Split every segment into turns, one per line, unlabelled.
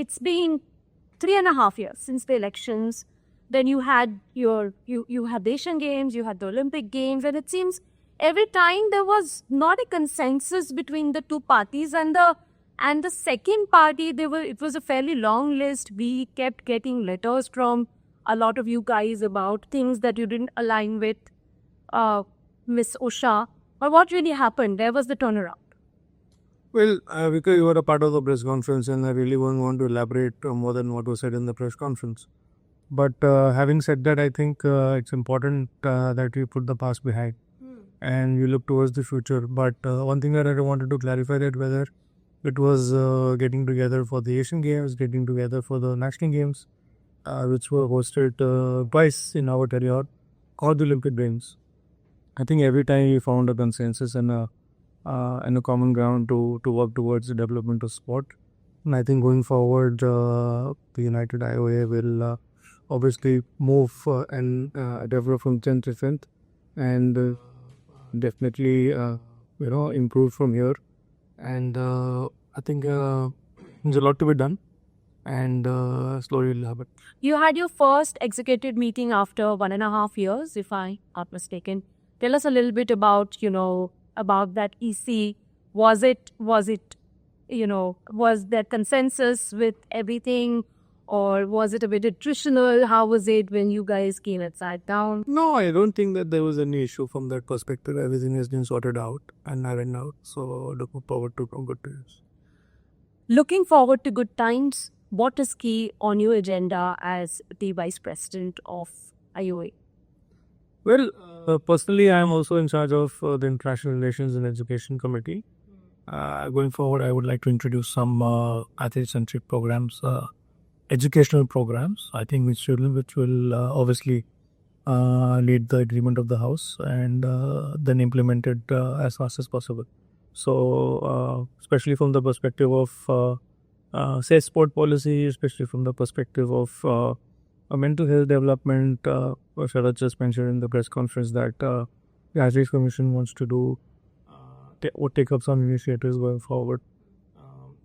it's been 3.5 years since the elections. Then you had you had the Asian Games, you had the Olympic Games, and it seems every time there was not a consensus between the two parties, and the second party, it was a fairly long list. We kept getting letters from a lot of you guys about things that you didn't align with Miss Usha. Or what really happened? There was the turnaround.
Well, because you were a part of the press conference, and I really won't want to elaborate more than what was said in the press conference. But having said that, I think it's important that we put the past behind and you look towards the future. But one thing that I wanted to clarify, that whether it was getting together for the Asian Games, getting together for the National Games, which were hosted twice in our tenure, or the Olympic Games, I think every time we found a consensus and a common ground to work towards the development of sport. And I think going forward, the United IOA will obviously move and develop from strength to strength, and definitely improve from here. And I think there's a lot to be done, and slowly will happen.
You had your first executive meeting after 1.5 years, if I'm not mistaken. Tell us a little bit about about that EC. Was there consensus with everything, or was it a bit attritional? How was it when you guys came and sat down?
No, I don't think that there was any issue from that perspective. Everything has been sorted out and ironed out. So looking forward to some good times.
Looking forward to good times. What is key on your agenda as the Vice President of IOA?
Well, personally, I am also in charge of the International Relations and Education Committee. Going forward, I would like to introduce some athlete-centric programs, educational programs, I think, which will obviously lead the agreement of the House and then implement it as fast as possible. So, especially from the perspective of, say, sport policy, especially from the perspective of mental health development, Sharad just mentioned in the press conference that the Athletes Commission wants to do or take up some initiatives going forward.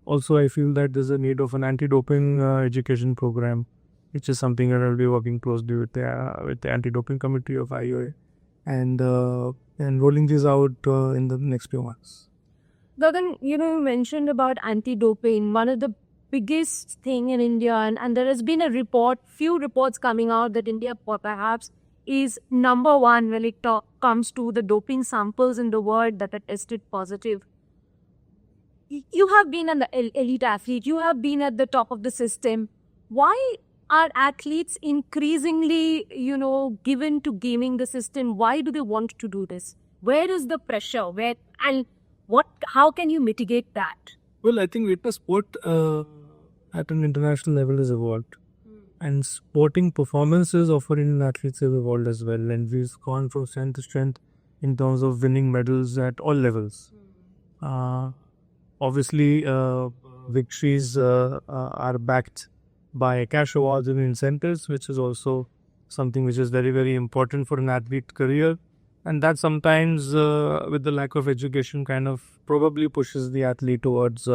Also, I feel that there's a need of an anti-doping education program, which is something that I'll be working closely with the anti-doping committee of IOA and rolling this out in the next few months.
Gagan, you mentioned about anti-doping. One of the biggest thing in India, and there has been few reports coming out that India perhaps is number one when it comes to the doping samples in the world that are tested positive. You have been an elite athlete. You have been at the top of the system. Why are athletes increasingly, given to gaming the system? Why do they want to do this? Where is the pressure? How can you mitigate that?
Well, I think fitness sport at an international level has evolved. And sporting performances offered in athletes have evolved as well. And we've gone from strength to strength in terms of winning medals at all levels. Obviously, victories are backed by cash awards and incentives, which is also something which is very, very important for an athlete career. And that sometimes, with the lack of education, kind of probably pushes the athlete towards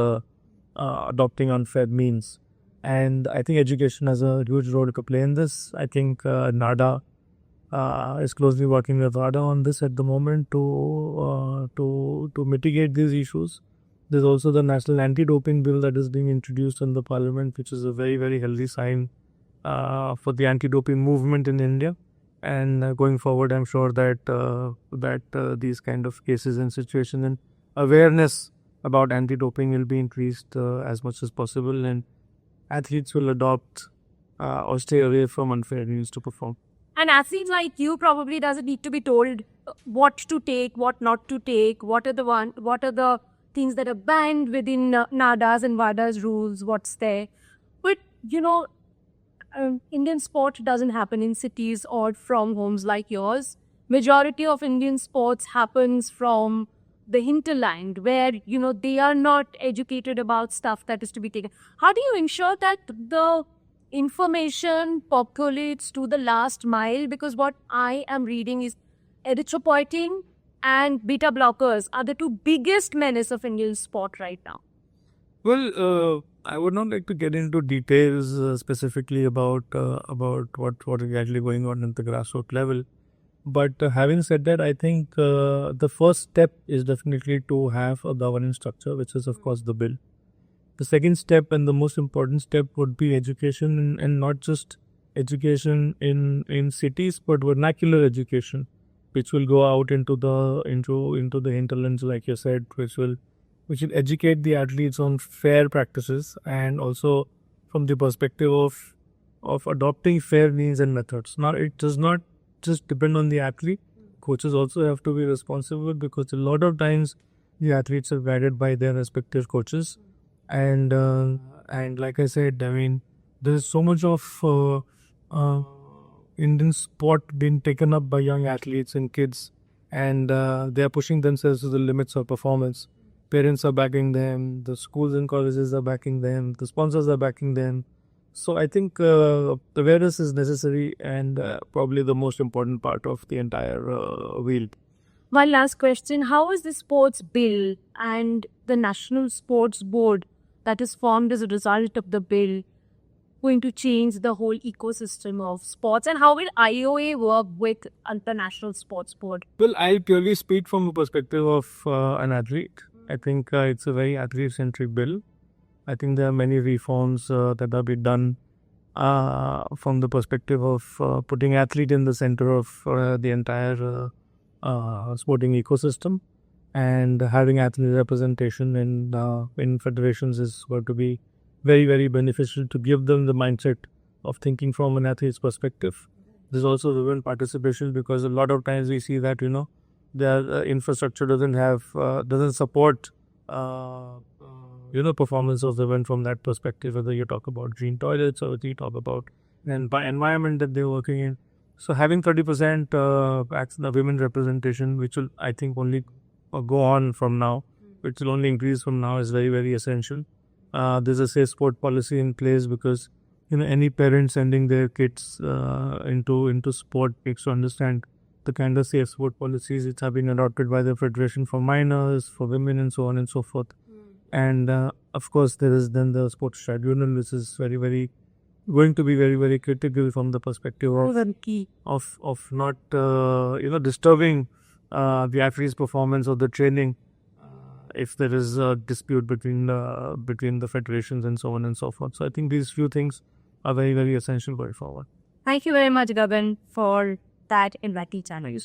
adopting unfair means. And I think education has a huge role to play in this. I think NADA is closely working with RADA on this at the moment to mitigate these issues. There's also the National Anti-Doping Bill that is being introduced in the Parliament, which is a very, very healthy sign for the anti-doping movement in India. And going forward, I'm sure that these kind of cases and situations and awareness about anti-doping will be increased as much as possible, and athletes will adopt or stay away from unfair means to perform.
An athlete like you probably doesn't need to be told what to take, what not to take, what are the things that are banned within NADA's and WADA's rules, what's there. But, Indian sport doesn't happen in cities or from homes like yours. Majority of Indian sports happens from the hinterland where, they are not educated about stuff that is to be taken. How do you ensure that the information populates to the last mile? Because what I am reading is erythropoietin and beta blockers are the two biggest menace of Indian sport right now.
Well, I would not like to get into details specifically about what is actually going on at the grassroots level. But having said that, I think the first step is definitely to have a governance structure, which is of course the bill. The second step and the most important step would be education, and not just education in cities, but vernacular education, which will go out into the hinterlands, like you said, which will educate the athletes on fair practices, and also from the perspective of adopting fair means and methods. Now, it does not just depend on the athlete. Coaches also have to be responsible, because a lot of times the athletes are guided by their respective coaches, and like I said, I mean, there is so much of Indian sport being taken up by young athletes and kids, and they are pushing themselves to the limits of performance. Parents are backing them, the schools and colleges are backing them, the sponsors are backing them. So I think awareness is necessary, and probably the most important part of the entire wheel.
One last question. How is the sports bill and the National Sports Board that is formed as a result of the bill going to change the whole ecosystem of sports, and how will IOA work with the National Sports Board?
Well, I purely speak from the perspective of an athlete. I think it's a very athlete-centric bill. I think there are many reforms that are being done from the perspective of putting athlete in the center of the entire sporting ecosystem, and having athlete representation in federations is going to be very, very beneficial to give them the mindset of thinking from an athlete's perspective. There's also women participation, because a lot of times we see that their infrastructure doesn't support performance of the women from that perspective, whether you talk about green toilets or whether you talk about an environment that they're working in. So having 30% women representation, which will, I think, only go on from now, which will only increase from now, is very, very essential. There's a safe sport policy in place, because any parent sending their kids into sport needs to understand the kind of safe sport policies which have been adopted by the Federation for minors, for women, and so on and so forth. And of course, there is then the sports tribunal, which is very, very going to be very, very critical from the perspective of not disturbing the athlete's performance or the training if there is a dispute between the federations and so on and so forth. So I think these few things are very, very essential going forward.
Thank you very much, Gagan, for that enlightening channel.